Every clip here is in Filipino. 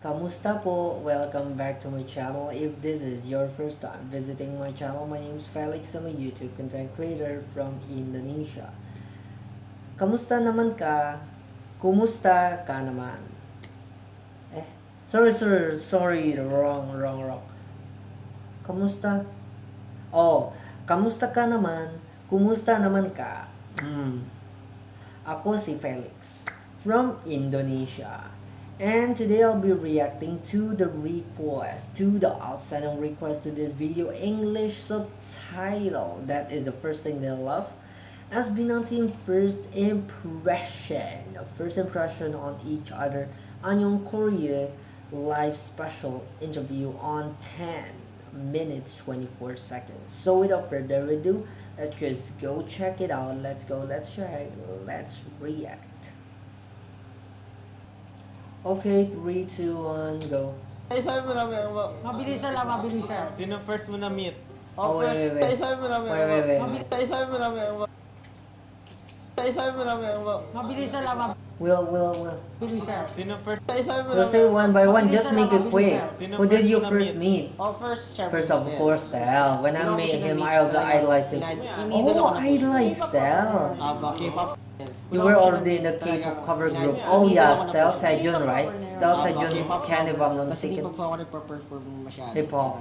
Kamusta po? Welcome back to my channel. If this is your first time visiting my channel, my name is Felix. I'm a YouTube content creator from Indonesia. Kamusta naman ka? Kumusta ka naman? Sorry, wrong. Kamusta? Oh, kamusta ka naman? Kumusta naman ka? Ako si Felix from Indonesia. And today I'll be reacting to the outstanding request to this video, English subtitle. That is the first thing they love. SB19 first impression on each other. Annyeong Korea live special interview on 10 minutes 24 seconds. So without further ado, let's just go check it out. Let's react. Okay, 3, 2, 1, go. Sabi mo namin, Mabilisan lang, mabilisan. sino first mo na meet? Oh, wait. Sabi mo namin, Wait. sabi mo namin, Mabilisan lang, Will. mabilisan. sino first? We'll say one by one, just make it quick. Who did you first meet? Oh, first, syempre. First, of course, Stel. When I met him, I idolized him. Oh, idolized Stel. K-pop. You were already in the K-pop cover group. Oh yeah, Stel Sejun, right? Stel Sejun, Ken, if I'm not Kasi hindi mistaken. pa po ako nagpa-perform masyado. Hip-hop.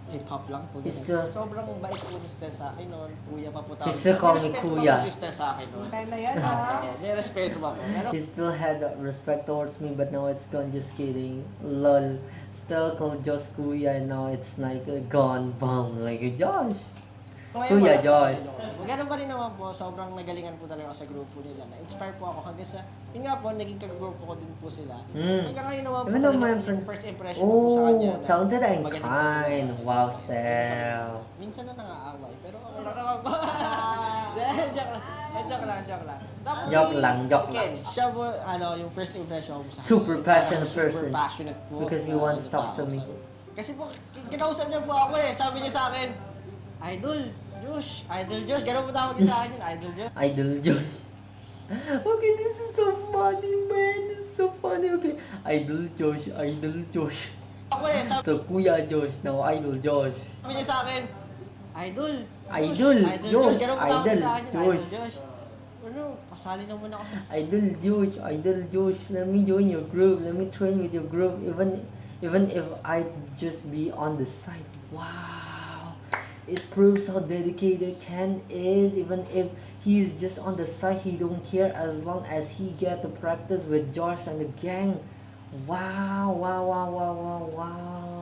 Hip-hop lang po. He's still- Sobrang bait po ni Stel sa akin noon. Kuya pa po tawag. He still call me Kuya. Si Stel sa akin noon. Time na yan, ha? May respeto pa po. Pero He still had respect towards me, but now it's gone. Just kidding. Lol. Still called just Kuya, and now it's like gone. Bum. Like Josh. ngayon, Kuya wala- Josh. Ganun pa rin naman po, sobrang nagalingan po talaga ako sa grupo nila. Na-inspire po ako hanggang sa, yun nga po, naging kagrupo ko din po sila. Hanggang ngayon naman po, Even though my talagang friend- first impression ko po sa kanya. Oh, talented and magaling po kind. talaga. Wow, Stel. Minsan na nangaaway, pero okay lang naman po. Joke lang. Tapos Joke si lang. Ken, siya po, yung first impression ko sa kanya. Super passionate Super person. passionate po. Because he wants to talk to me. Kasi po, kinausap niya po ako eh. Sabi niya sa akin, Idol Josh. Gano'n po tawag niya sa akin yun, Idol Josh. Idol Josh. Okay, this is so funny, man. This is so funny. Okay, Idol Josh. Ako eh, sabi So, Kuya Josh, now Idol Josh. niya sa akin, Idol Josh. Gano'n po tawag Idol niya sa akin yun, Josh. Idol Josh. Ano, pasali na muna ako sa... Idol Josh. Let me join your group. Let me train with your group. Even if I just be on the side. Wow. It proves how dedicated Ken is. Even if he's just on the side, he don't care as long as he get to practice with Josh and the gang. Wow.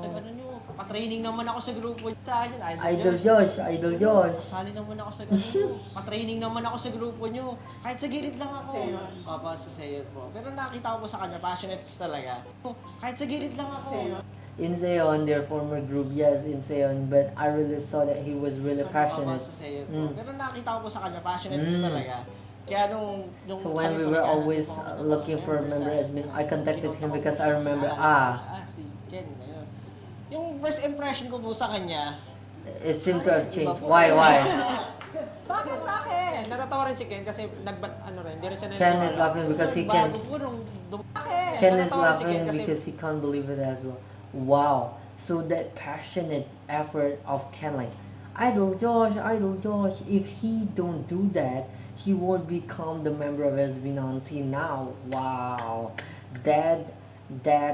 Ano nyo, patraining naman ako sa grupo sa akin yun, Idol Josh. Pasali na muna ako sa grupo. Patraining naman ako sa grupo nyo. Kahit sa gilid lang ako. Opo, sa sayo po. Pero nakita ko po sa kanya, passionate talaga. Kahit sa gilid lang ako. Inseon, their former group, yes, Inseon, but I really saw that he was really passionate. Opo, sa sayo po. Pero nakita ko po sa kanya, passionate talaga. Kaya nung So when we were always looking for a member admin, I contacted him because I remember, si Ken, ayun. Yung first impression ko po sa kanya, it seemed to have changed. Why? Bakit? natatawa rin si Ken kasi hindi rin siya Ken is laughing because he can. Bago po nung Ken is natatawa rin si laughing Ken kasi- because he can't believe it as well. Wow. So that passionate effort of Ken, like, Idol Josh, if he don't do that, he won't become the member of SB19 now. Wow. That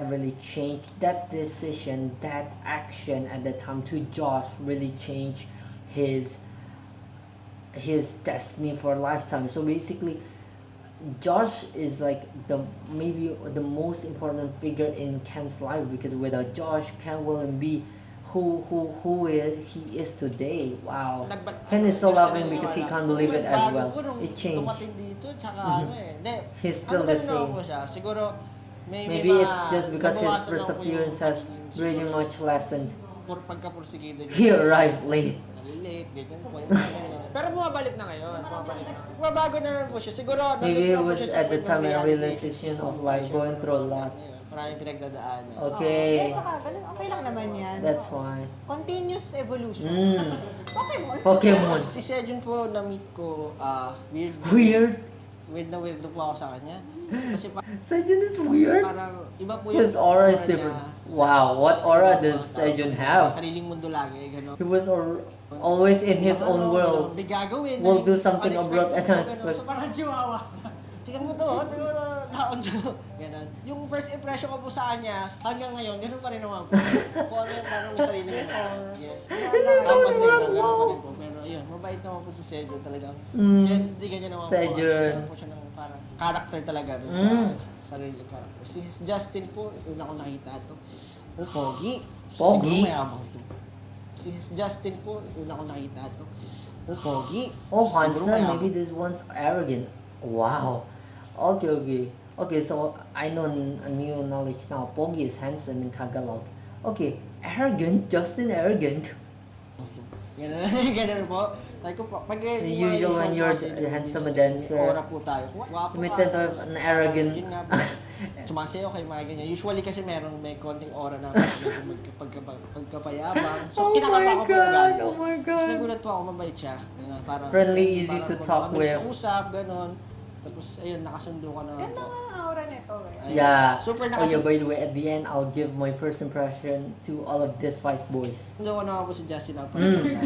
really changed. That decision, that action at the time to Josh really changed his destiny for a lifetime. So basically, Josh is like maybe the most important figure in Ken's life, because without Josh, Ken wouldn't be who he is today. Wow. Ken is so loving because he can't believe it as well. It changed. Dumating dito, tsaka hindi. He's still the same. Po siya. Siguro, Maybe it's just because his perseverance has pretty much lessened. Pagka-porsigido niya. He arrived late. Nalilate, ganyan po. Pero bumabalik na ngayon. Bumabago na po siya. Siguro, Maybe it nandun na po was siya sa at the point time ng a realization realization of life, going through a lot. Maraming pinagdadaanan. Okay, Tsaka, ganun, okay lang naman yan. that's fine. Continuous evolution. Pokemon. Si Sejun po, na-meet ko, weird Weird. na weird po ako sa kanya. Kasi Sejun is weird. parang iba po yung His aura is niya different. sa- Wow, what aura does sa- Sejun sa have? Sariling mundo lagi, gano'n. He was always in his own world. May gagawin. Will do naging something abroad and unexpected po, gano'n. unexpected. So parang chihuahua. Tingnan mo to, tingnan mo to, taon siya. Ganun. Yung first impression ko po sa kanya, hanggang ngayon, ganun pa rin naman po. Kung ano yung parang may sarili niya. Yes. In his own world, wow. Pero yun, mabait naman po si Sejun talagang. Mm. Yes, hindi ganyan naman Sejun. po. Ano po siya ng parang character talaga dun Mm. sa sarili character. Si Justin po, una ko nakita ito. Oh, pogi. Pogi? Siguro mayabang to. Si Justin po, una ko nakita ito. Oh, pogi. Oh, Siguro handsome. mayabang. Maybe this one's arrogant. Wow. Okay. So I know a new knowledge now. Pogi is handsome in Tagalog. Okay, arrogant. Justin arrogant. Ganun, ganun po. Like ko po, pag Usually when you're handsome dancer, Ora po tayo. Wapo You may ka. tend to have an arrogant. Yun nga po. Sumasayaw kayo mga ganyan. Usually kasi may konting aura na medyo pagkapayabang. So, Oh kinakaba my ko po God, ugali. oh my God. Tapos nagulat po ako, mabait siya. Parang, Friendly, easy parang to talk mabilis with. na usap, gano'n. Tapos, ayun, nakasundo ka na. Ganda nga ang aura nito eh. Ayun. Yeah. Super Oh yeah. nakasundo By the way, at the end, I'll give my first impression to all of these 5 boys. ko na ako si Justin.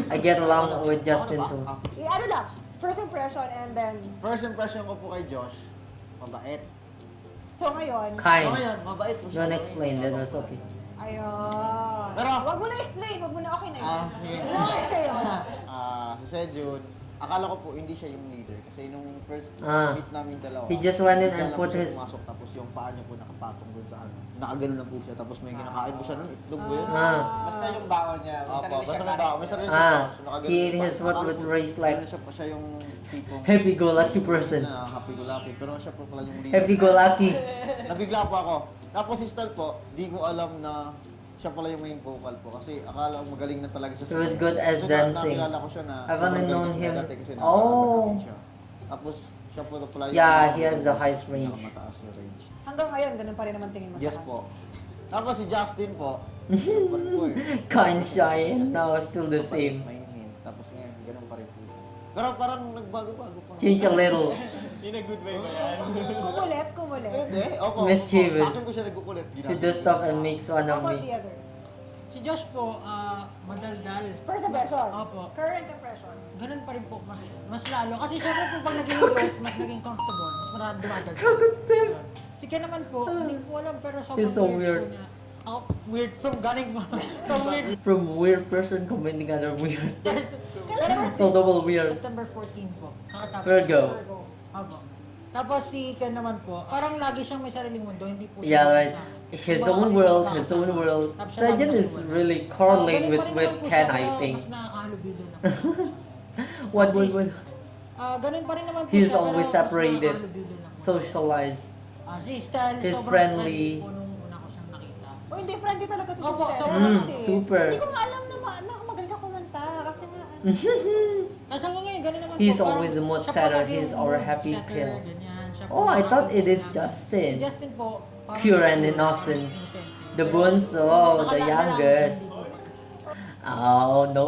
I get along with Justin so. Ano lang, first impression and then, First impression ko po kay Josh, mabait. so ngayon, Kind. Ngayon, mabait po siya. Don't explain. That was okay. ayun. Pero, Wag mo na explain, wag mo na okay na yun. sige. Okay. Si Sejun, akala ko po hindi siya yung leader. Kasi nung first Ah. meet namin dalawa, He just went in bigla and lang put po siya his- pumasok, tapos yung paa niya po nakapatong dun sa ano. Nakagano lang po siya, tapos may kinakain po siya nun, itlog po yun. Ah. Basta yung baon niya, may Opo, sarili basta siyang may baon, may sarili Ah, siya baon. So, nakagano he yung ate paa. his food with Akala ko, rice like ano siya pa siya yung tipong happy-go-lucky person. na happy-go-lucky, pero siya po pala yung leader. Happy-go-lucky. Nabigla po ako. Tapos si Stal po, di ko alam na siya pala yung main vocal po kasi akala ko magaling na talaga siya He was good as dancing. Nakilala ko siya na I've only magaling known siya him. dati kasi Oh. nakakapagaling siya. Tapos siya po pala yung Yeah, he has the highest range. pinakamataas yung range. Hanggang ngayon, ganun pa rin naman tingin mo Yes sa kanya. po. Tapos si Justin po, ganun pa rin po eh. Kind shy and now still the same. Main. Tapos ngayon, ganun pa rin po. Pero parang nagbago-bago pa. Change a little. In a good way ba yan? Kumulit. Hindi, opo. Mischievous. Sa akin po siya nagkukulit. He does stuff and makes fun How of about the me. other? Si Josh po, madaldal. First impression. Opo. Current impression. Ganun pa rin po, mas lalo. Kasi syempre po pag naging close, mas naging comfortable. Mas marami dumadal. Si Ken naman po, hindi ko alam pero sobrang He's so weird. po niya. Ako, weird from galing mo. From weird. From weird person combining other weird. Kailan So double weird. September 14 po. Kakatapos. Virgo. Opo. Tapos si Ken naman po, parang lagi siyang may sariling mundo, hindi po Yeah, siya right. sa- His Kumbaga, own world, nakakasama. his own world. Tapos siya lagi Sejun is naliwan. really Ganun correlate pa with rin naman po Ken, siya, I pero think. Mas nakakahalubilo na po. What? Ganun pa rin naman po He's siya, always pero mas separated. nakakahalubilo na po. Socialize. Si Stel, He's sobrang friendly. po nung una ko siyang nakita. Oh, hindi, friendly talaga to Opo, si sobrang. Super. Hindi ko nga alam na, na magaling ka kumanta. Kasi nga, Tapos hanggang ngayon, ganun naman He's po. Parang always the mood siya po setter, lagi he's yung our mood happy setter, pill. ganyan. Siya po Oh, I yung thought it is namin. Justin. Si Justin po. parang- Pure and innocent. The bunso, the youngest. Oh, no.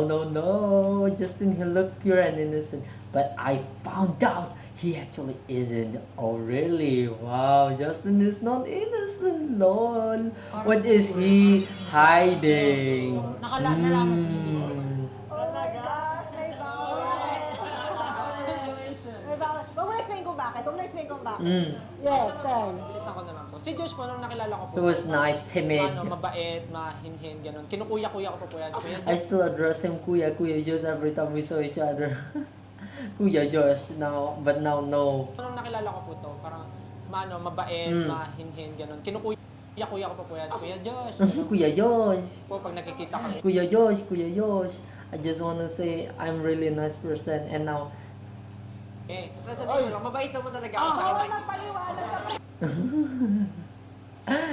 Justin, he looked pure and innocent. But I found out he actually isn't. Oh, really? Wow, Justin is not innocent, lol. What is he hiding? Nalaman ko. oh my gosh, may bawal. May bawal. Huwag mo na-explain kung bakit. Yes, tell. Bilis ako naman po. Si Josh po, nung nakilala ko po. He was nice, timid. Mabait, mahinhin, ganun. Kinukuya-kuya ko po po yan. Kuya I still address him Kuya Josh every time we saw each other. Kuya Josh, but now no. nung nakilala ko po to, parang mabait, mahinhin, ganun. Kinukuya-kuya ko po yan. Kuya Josh. Kuya Josh. Po, pag nakikita kami. Kuya Josh. I just wanna say I'm really a nice person and now Sabi ko lang, mabait naman talaga ako. Bawal magpaliwanag sa pre...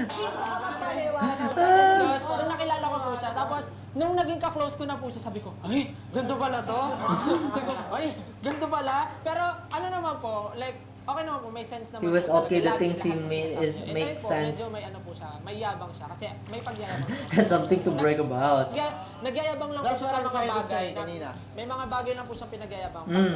Sino ka magpaliwanag sa Tapos, nung nakilala ko po siya, tapos, nung naging ka-close ko na po siya, sabi ko, ay, ganito pala to? Sabi ko, ay, ganito pala? Pero, ano naman po, like, okay naman po, may sense naman. He was po okay, the talaga. things he Lahat made naman is sa- make tayo po, sense. Medyo may ano po siya, may yabang siya, kasi may pagyayabang siya. has something to brag about. Nagyayabang lang po That's siya what sa I'm mga trying to bagay. say Na, kanina. may mga bagay lang po siyang pinagyayabang. Mm.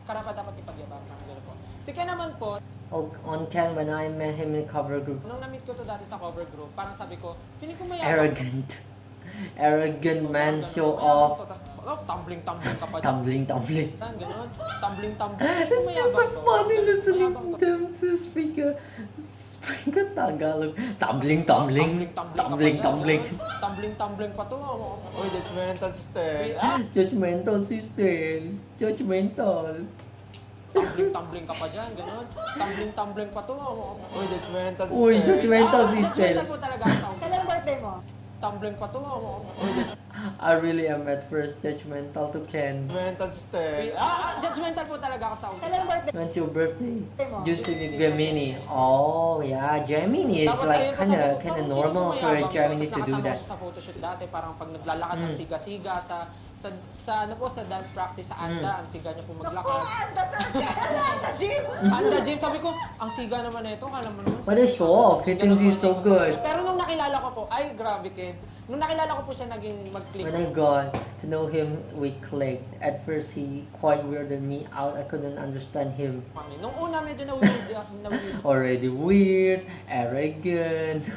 Karapat dapat ipagyabang. Parang gano'n po. Si Ken naman po, on Ken when I met him in cover group. Nung na-meet ko to dati sa cover group, parang sabi ko, feeling ko mayabang. Arrogant. Arrogant man, show off. Tumbling ka pa dyan. Tumbling. Ganon. Tumbling. It's just so funny listening them to speak Tagalog. Tumbling. Tumbling pa to. Uy, that's mental step. Judgmental sister. Judgmental. Tumbling ka pa dyan, ganon. Tumbling pa to. Uy, that's mental step. Uy, judgmental sister. Judgmental po talaga ang sound. Kailan birthday mo? Tumbling pa to. I really am at first judgmental to Ken. Mental step. Judgmental po talaga ang sound. Kailan birthday When's your birthday? mo? June 6, Gemini. Oh, yeah. Gemini is like kinda normal for a Gemini to do that. Sa photoshoot dati, parang pag naglalakad ng siga-siga sa ano po, sa dance practice sa Anda, ang siga niya po maglakad. Anda, Jim! Anda, Jim, sabi ko, ang siga naman na ito, kala mo naman. What a show off. He thinks he's so good. Pero nung nakilala ko po, ay grabe kid. Nung nakilala ko po siya naging mag-click. When I got to know him, we clicked. At first, he quite weirded me out. I couldn't understand him. Kami. Nung una medyo na-weird. Already weird, arrogant.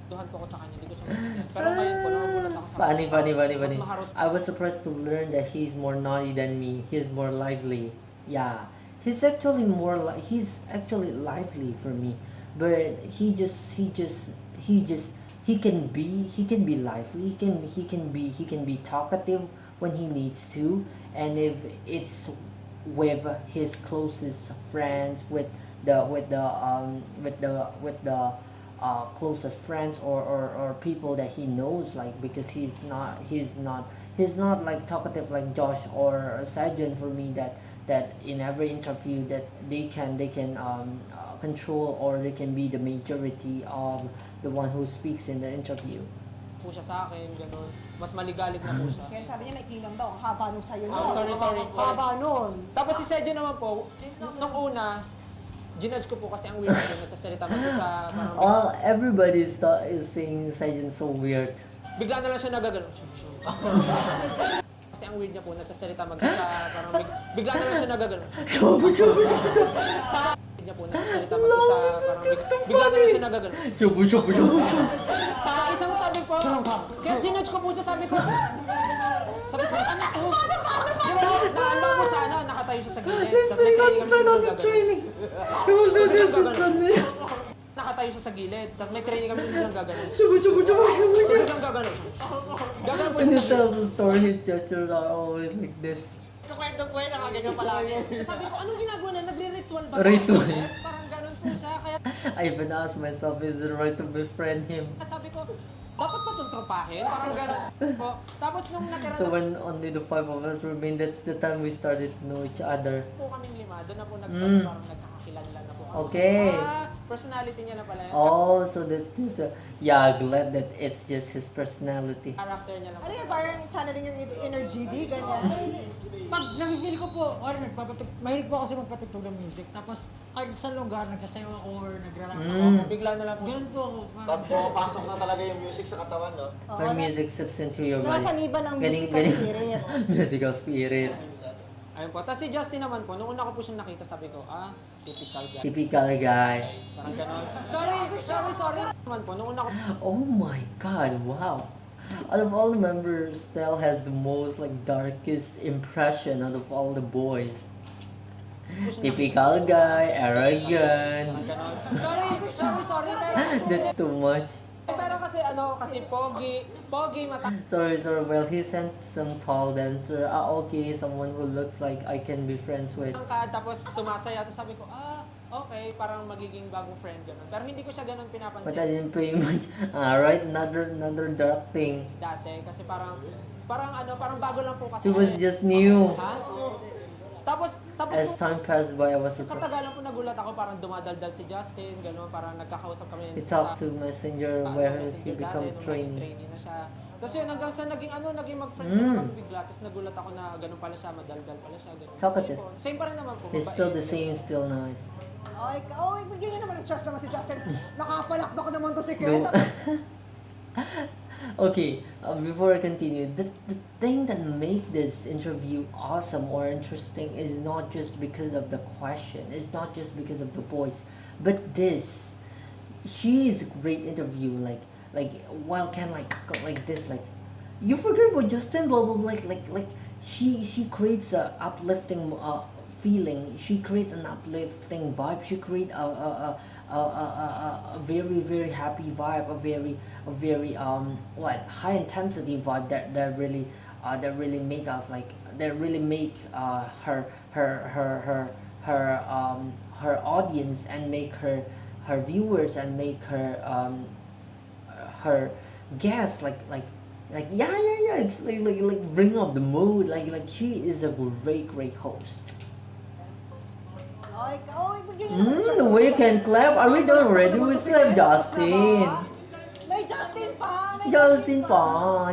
Duhan ko sa kanya, hindi ko siya maintindihan. Pero ngayon po, nagulat ako sa Funny. Mas maharot. I was surprised to learn that he's more naughty than me. He's more lively. Yeah, he's actually lively for me. But he can be lively. He can be talkative when he needs to, and if it's with his closest friends, with the closest friends or people that he knows, like, because he's not like talkative like Josh or Sajan for me, that in every interview that they can control, or they can be the majority of the one who speaks in the interview. Po siya sa akin, gano'n. Mas maligalig na po siya. Kaya sabi niya, may kilang daw. Ang haba nung sa'yo Oh, sorry. Ang haba nun. Tapos si Sejo naman po, nung una, ginudge ko po kasi ang weird ko nagsasalita mag-isa. All everybody is saying Sajan so weird. Bigla na lang siya nagagano. Kasi ang weird niya po, nagsasalita mag-isa. Parang bigla na lang siya nagagano. Niya po, nagsasalita mag-isa. This is just too Bigla na lang funny. siya nagagano. Shubu. Isang sabi po, kaya ginudge ko po siya, sabi ko, anak ko. Di ba, naano po sa nakatayo siya sa gilid. They say not son on the training. He will do this in Sunday. Nakatayo siya sa gilid. Tapos may training kami nilang gagano. Shubu. Biglang gagano siya. Gagano po When siya he sa tells a story, his gestures are always like this. Kakwento po yun, nakaganyan palagi. Sabi ko, anong ginagawa na? Nagre-ritual ba? Ritual. Parang ganun po siya. Kaya I even asked myself, is it right to befriend him? sabi ko, dapat ba itong tropahin? Parang ganun po. Tapos nung natira So na when only the 5 of us remained, that's the time we started to know each other. po kaming lima, doon na po nag-start parang nagkakakilala na po kami. Okay. Personality niya na pala yun. Oh, so that's just glad that it's just his personality. Character niya lang. Ano yun, parang channeling yung inner GD, ganyan. Pag nag-feel ko po, or mahilig po kasi magpatugtog ng music. Tapos, kahit sa lugar, nagsasayaw ako or nagrarap ako. Bigla na lang po. Ganun po ako. Pag pumapasok na talaga yung music sa katawan, no? When music sips into your body. Nakasaniba ng Galing- musical galing. spirit. Musical spirit. Ayun po. Tapos si Justin naman po, nung una ko po siyang nakita, sabi ko, typical guy. Typical guy. Parang ganon. Sorry. Naman po, nung una ko Oh my god, wow. Out of all the members, Stel has the most like darkest impression out of all the boys. Typical guy, arrogant. ganon. Sorry. That's too much. Pero kasi pogi, mata. Sorry. Well, he sent some tall dancer. Okay, someone who looks like I can be friends with. Tangkad, tapos sumasaya. Tapos sabi ko, okay, parang magiging bagong friend, gano'n. Pero hindi ko siya gano'n pinapansin But I didn't pay much. Alright, another dark thing. dati. Kasi parang bago lang po kasi. He was just new. Ha? Tapos As time passed by, I was surprised. katagalan po nagulat ako, parang dumadaldal si Justin, gano'n, parang nagkakausap kami. He talked to messenger where he become trainee. Trainee na siya. Tapos yun, hanggang sa naging mag-friends na kami bigla. Tapos nagulat ako na gano'n pala siya, madaldal pala siya. Ganun. Talkative. Same pa rin naman po. He's babae. still the same, still nice. Bigyan niya naman ng trust naman si Justin. Nakapalakbak naman to si Do, Kurt. Okay, before I continue, the thing that make this interview awesome or interesting is not just because of the question, it's not just because of the voice, but this. She is a great interview, like well can like this, like you forget what Justin blah blah blah, like she creates a uplifting feeling, she create an uplifting vibe, she create a very very happy vibe, a very what high intensity vibe that really make us like that really make her audience and make her viewers and make her guests like yeah, it's like bring up the mood, like she is a great host. Bigyan niyo naman siya The sa way you mga- can clap, are we done already? We still have Tapos na Justin. ba? May Justin pa! May Justin pa,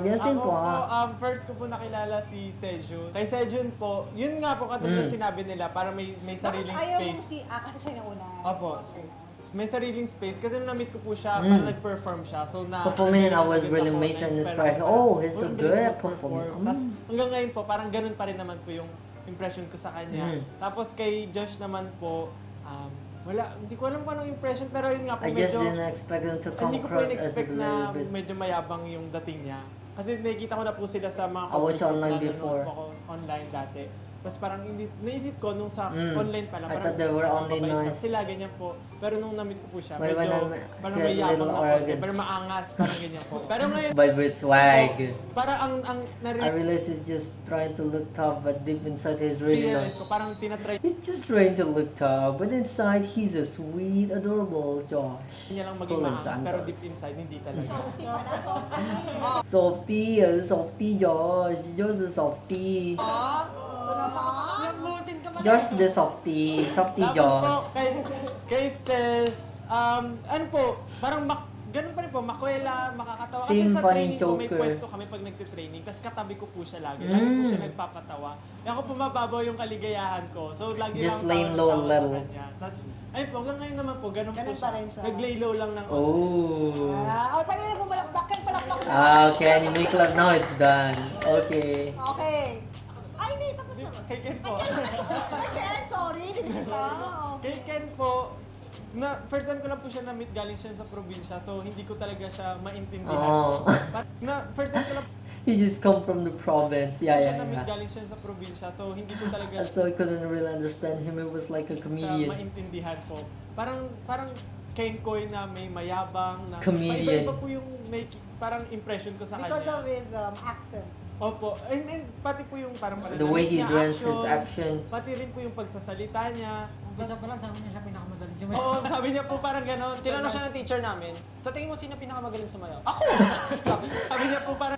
Justin Ako po, pa. first ko po nakilala si Sejun. Kay Sejun po, yun nga po katulad sinabi nila, para may Bakit sariling ayaw space. mo si... kasi siya yung una. Opo. May sariling space. Kasi nung na-meet ko po siya, parang nag-perform siya. So na... Performing, I was naging really ako, amazed and na-inspire inspired. ako. Oh, he's so Ang good galing at performing. Tapos hanggang ngayon po, parang ganun pa rin naman po yung impression ko sa kanya. Mm. Tapos kay Josh naman po, wala, hindi ko alam kung anong impression, pero yun nga po I just medyo... didn't expect him to come Hindi ko po across as a in-expect na little bit. medyo mayabang yung dating niya. Kasi nakikita ko na po sila sa mga I watched competitions online na nanonood before. po ako online dati. Tapos parang naisip ko nung sa online pa lang. I thought they were only mabait nice. sila, ganyan po. Pero nung na-meet ko po siya, But when medyo he parang had may yabang little na po. arrogance. Pero maangas, parang ganyan po. Pero ngayon But with swag. parang ang I realize he's just trying to look tough, but deep inside he's really realize not. ko, parang tinatry He's just trying to look tough, but inside he's a sweet, adorable Josh. niya lang maging Colin maangas. Pero Santos. deep inside, hindi talaga. Softy pala, softy. Softy Josh. Josh the softy. Ito naman. Lambutin ka man. Josh the softy. Softy Tapos po, Josh. kay Stel, ano po, parang ganun pa rin po, makwela, makakatawa. Same Kasi sa funny training po, may joker. pwesto kami pag nagtitraining, tapos katabi ko po siya lagi. Lagi po siya nagpapatawa. Kaya ako pumababaw yung kaligayahan ko. So, lagi Just lang laying tawa- low tawa a sa little. kanya. Tapos, ayun po, hanggang ngayon naman po, ganun po Ganun siya. pa rin siya. Nag-lay low lang ng Oh. Pwede na pumalakpak. Ken, palakpak na. Okay, anime club. Now it's done. Okay. Okay. Ay, hindi. Tapos na. Kay Ken po. Ay, Ken, sorry. Hindi kita. Kay Ken po, first time ko lang po siya na-meet, galing siya sa probinsya, so hindi ko talaga siya maintindihan. Oh. First time ko lang He just come from the province. Yeah, siya yeah, na-meet, yeah. galing siya sa probinsya, so hindi ko talaga So I couldn't really understand him. It was like a siya comedian. maintindihan po. Parang Ken Koy na may mayabang na Comedian. iba po yung parang impression ko sa Because kanya. of his accent. Opo, and pati po yung parang The way he niya, draws his action. Pati rin po yung pagsasalita niya. Umpisa pa lang, sabi niya siya pinakamagaling sumayaw. Oo, sabi niya po parang gano'n. Tinanong siya ng teacher namin, sa tingin mo sino pinakamagaling sumayaw? Ako! Sabi niya po parang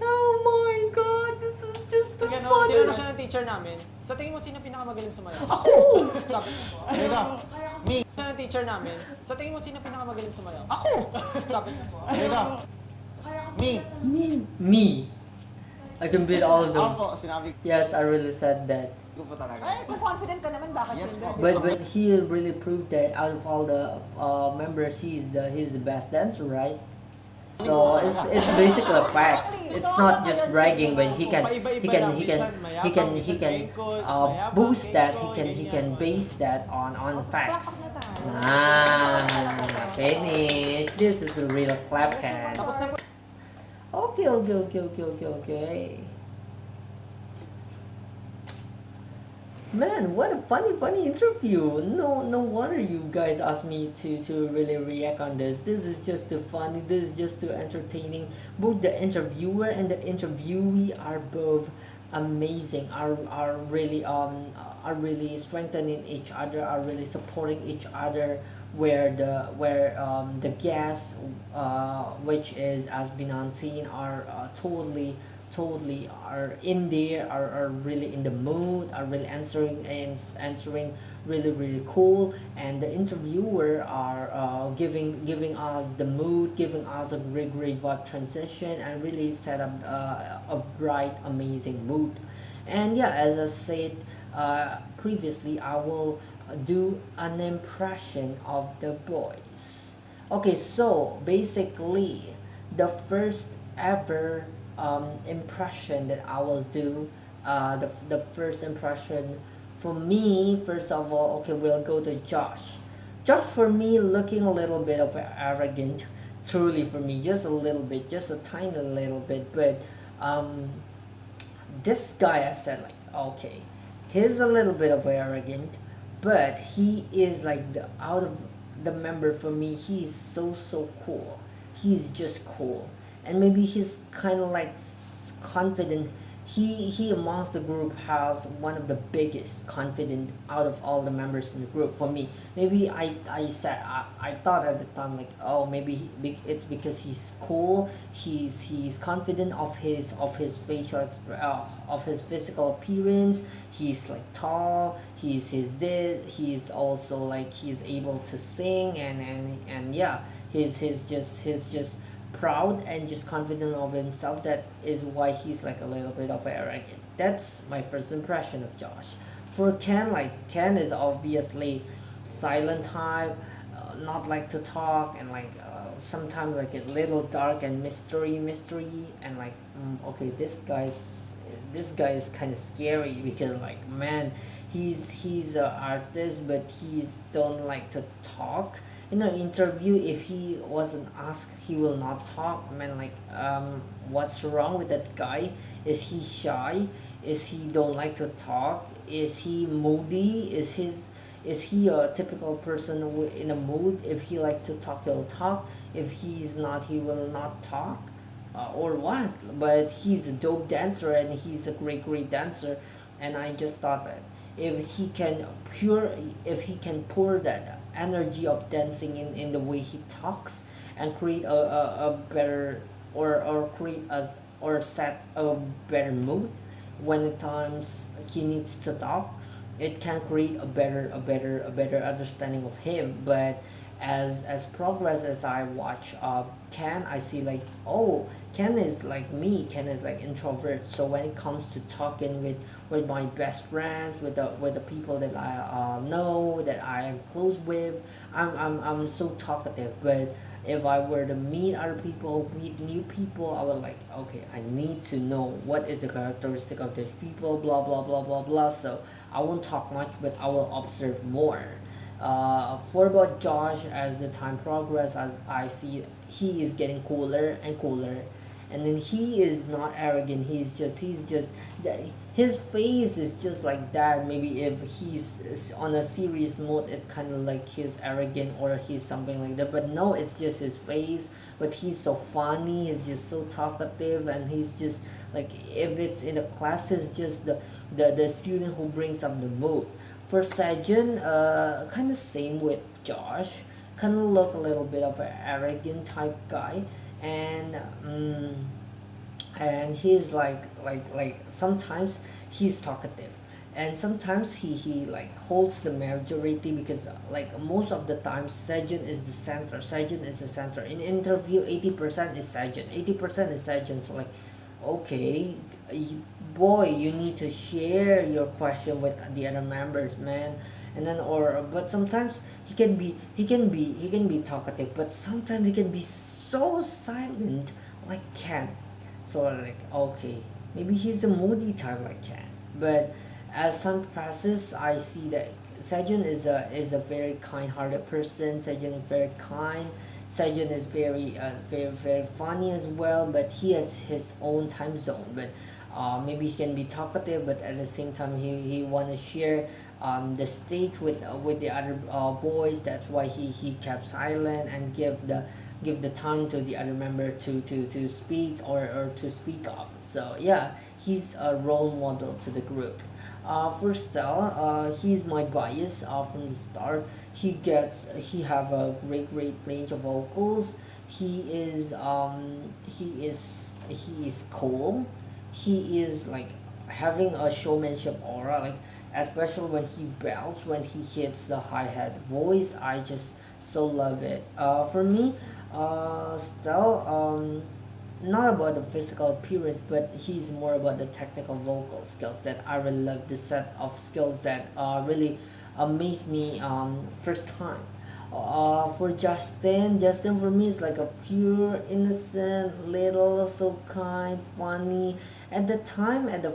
Oh my god, this is just too Ganon, funny. Tinanong siya ng teacher namin, sa tingin mo sino pinakamagaling sumayaw? Ako! Sabi Ayun na. siya ng teacher namin, sa tingin mo sino pinakamagaling sumayaw? Ako! Sabi Ayun na. Me. I can beat all of them. Ako, sinabi Yes, I really said that. ko po talaga. Ay, kung confident ka naman, bakit Yes, hindi? po. But he really proved that out of all the members, he's the best dancer, right? So it's basically a fact. It's not just bragging, but he can boost that. He can base that on facts. Ah, finish. This is a real clap can. Tapos na po. Okay. Man, what a funny interview. No wonder you guys asked me to really react on this. This is just too funny. This is just too entertaining. Both the interviewer and the interviewee are both amazing. Are really strengthening each other. Are really supporting each other. Where the guests, which is SB19, are totally are in there, are really in the mood, are really answering really cool, and the interviewer are giving us the mood, giving us a great vibe transition, and really set up a bright amazing mood. And yeah, as I said previously, I will do an impression of the boys. Okay, so basically the first ever impression that I will do, the first impression for me, first of all, okay, we'll go to Josh. Josh, for me, looking a little bit of arrogant, truly for me, just a little bit, just a tiny little bit, but um, this guy, I said like, okay, he's a little bit of arrogant, but he is like the out of the member for me. He's so cool. He's just cool, and maybe he's kind of like confident. He amongst the group has one of the biggest confident out of all the members in the group for me. Maybe I said I thought at the time like, oh, maybe it's because he's cool, he's confident of his of his physical appearance. He's like tall, he's also like he's able to sing, and yeah, he's just proud and just confident of himself. That is why he's like a little bit of arrogant. That's my first impression of Josh. For Ken, like Ken is obviously silent type, not like to talk, and like sometimes like a little dark and mystery, and like okay, this guy is kind of scary because like man, he's an artist, but he's don't like to talk. In an interview, if he wasn't asked, he will not talk. Man, like what's wrong with that guy? Is he shy? Is he don't like to talk? Is he moody? Is he a typical person in a mood? If he likes to talk, he'll talk. If he's not, he will not talk, or what? But he's a dope dancer, and he's a great dancer. And I just thought that if he can pour that energy of dancing in the way he talks, and create a better, or create us, or set a better mood when at times he needs to talk, it can create a better understanding of him. But as progress, as I watch Ken, I see like, oh, Ken is like me. Ken is like introvert. So when it comes to talking with my best friends, with the people that I know, that I am close with, I'm so talkative. But if I were to meet other people, meet new people, I would like, okay, I need to know what is the characteristic of these people, blah blah blah blah blah. So I won't talk much, but I will observe more. For about Josh, as the time progress, as I see, he is getting cooler and cooler, and then he is not arrogant. He's just his face is just like that. Maybe if he's on a serious mode, it's kind of like he's arrogant, or he's something like that. But no, it's just his face. But he's so funny. He's just so talkative, and he's just like, if it's in the class, it's just the student who brings up the mood. For Sejun, kind of same with Josh. Kind of look a little bit of an arrogant type guy, and he's like sometimes he's talkative, and sometimes he like holds the majority, because like most of the time Sejun is the center. Sejun is the center. In interview, 80% is Sejun. 80% is Sejun. So like, okay, boy, you need to share your question with the other members, man. And then, or but sometimes he can be talkative, but sometimes he can be so silent, like Ken. So like, okay, maybe he's a moody type like Ken. But as time passes, I see that Sejun is a very kind-hearted person. Sejun is very kind. Sejun is very funny as well, but he has his own time zone. But maybe he can be talkative, but at the same time he want to share the stage with the other boys. That's why he kept silent and give the time to the other member to speak, or to speak up. So yeah, he's a role model to the group. For Stella, he's my bias from the start. He have a great range of vocals. He is cool. He is like having a showmanship aura, like especially when he belts, when he hits the hi-hat voice. I just so love it. For me, Stella, not about the physical appearance, but he's more about the technical vocal skills, that I really love. The set of skills that really amazed me first time. For Justin for me is like a pure, innocent, little, so kind, funny. At the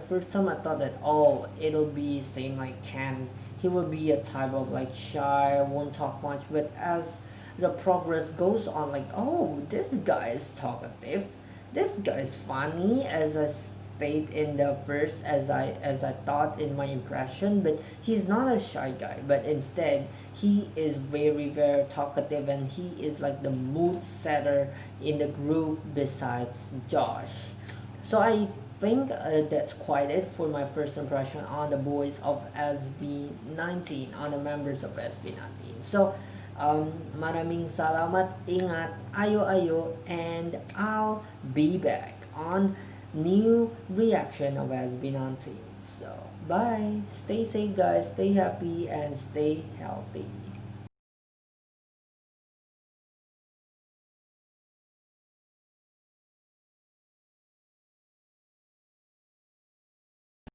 first time, I thought that oh, it'll be same like Ken. He will be a type of like shy, won't talk much. But as the progress goes on, like oh, this guy is talkative. This guy is funny, as I state in the first, as I thought in my impression. But he's not a shy guy, but instead he is very talkative, and he is like the mood setter in the group besides Josh. So I think that's quite it for my first impression on the boys of SB19, on the members of SB19. So maraming salamat, ingat, ayo, and I'll be back on new reaction of SB19. So bye, stay safe guys, stay happy, and stay healthy.